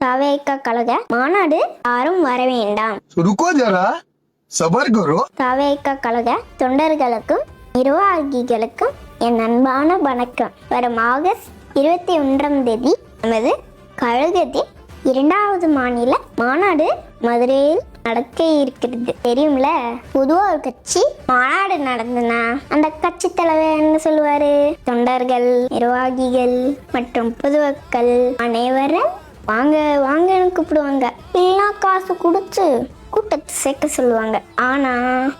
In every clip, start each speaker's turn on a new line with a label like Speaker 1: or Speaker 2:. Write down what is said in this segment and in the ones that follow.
Speaker 1: தவேக கழக மாநாடு யாரும் வர வேண்டாம். தவேக கழக தொண்டர்களுக்கும் நிர்வாகிகளுக்கும் என் அன்பான வணக்கம். வரும் ஆகஸ்ட் 21 நமது கழகத்தின் 2வது மாநில மாநாடு மதுரையில் நடக்க இருக்கிறது. தெரியும்ல, பொதுவா ஒரு கட்சி மாநாடு நடந்ததுன்னா அந்த கட்சி தலைவர் என்ன சொல்லுவாரு? தொண்டர்கள், நிர்வாகிகள் மற்றும் பொதுமக்கள் அனைவரும் வாங்க வாங்கன்னு கூப்பிடுவாங்க. இல்லைன்னா காசு கொடுத்து கூட்டத்தை சேர்க்க சொல்லுவாங்க. ஆனா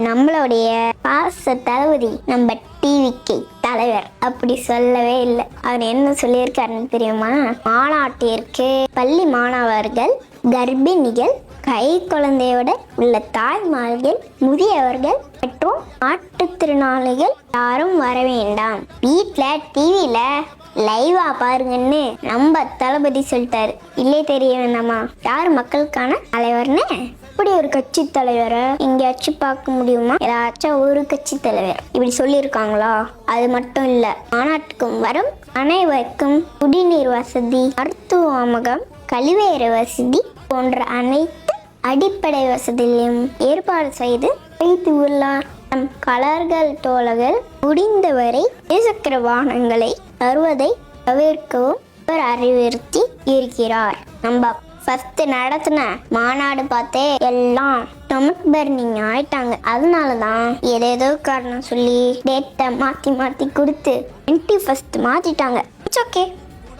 Speaker 1: நம்மளுடைய பாச தளபதி நம்ம டிவிக்கு தலைவர் அப்படி சொல்லவே இல்லை. அவர் என்ன சொல்லியிருக்காருன்னு தெரியுமா? மாநாட்டிற்கு பள்ளி மாணவர்கள், கர்ப்பிணிகள், கை குழந்தையோட உள்ள தாய்மார்கள், முதியவர்கள் மற்றும் மாற்றுத்திறனாளிகள் யாரும் வர வேண்டாம். வீட்டில் டிவியில லைவா பாருங்கன்னு நம்ம தளபதி சொல்லிட்டாரு. இல்லே தெரிய வேண்டாமா யார் மக்களுக்கான தலைவர்னு? இப்படி ஒரு கட்சி தலைவரை எங்கேயாச்சும் பார்க்க முடியுமா? ஏதாச்சும் ஒரு கட்சி தலைவர் இப்படி சொல்லியிருக்காங்களா? அது மட்டும் இல்ல, மாநாட்டுக்கும் வரும் அனைவருக்கும் குடிநீர் வசதி, மருத்துவமகம், கழிவேறு வசதி போன்ற அனைத்து அடிப்படை வசதிகளையும் ஏற்பாடு செய்து வைத்து உள்ளார். நம் கலர்கள் தோழர்கள் முடிந்தவரை இருசக்கர வாகனங்களை தருவதை தவிர்க்கவும் அவர் அறிவுறுத்தி இருக்கிறார். நம்ம ஃபர்ஸ்ட் நடத்தின மாநாடு பார்த்தே எல்லாம் ஸ்டொமக் பர்னிங் ஆயிட்டாங்க. அதனாலதான் ஏதேதோ காரணம் சொல்லி டேட்டை மாத்தி கொடுத்து 21 மாத்திட்டாங்க. It's okay.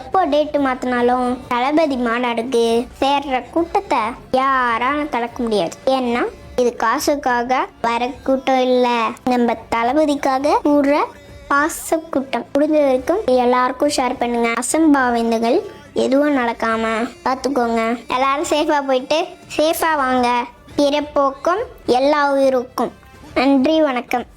Speaker 1: எப்போ டேட்டு மாத்தினாலும் தளபதி மாநாடுக்கு சேர்ற கூட்டத்தை யாராலும் கலக்க முடியாது. ஏன்னா இது காசுக்காக வர கூட்டம் இல்லை, நம்ம தளபதிக்காக கூடுற பாச கூட்டம். முடிஞ்ச வரைக்கும் எல்லாருக்கும் ஷேர் பண்ணுங்க. அசம்பாவிதங்கள் எதுவும் நடக்காம பார்த்துக்கோங்க. எல்லாரும் சேஃபா போயிட்டு சேஃபா வாங்க. பிறப்போக்கும் எல்லா உயிருக்கும் நன்றி, வணக்கம்.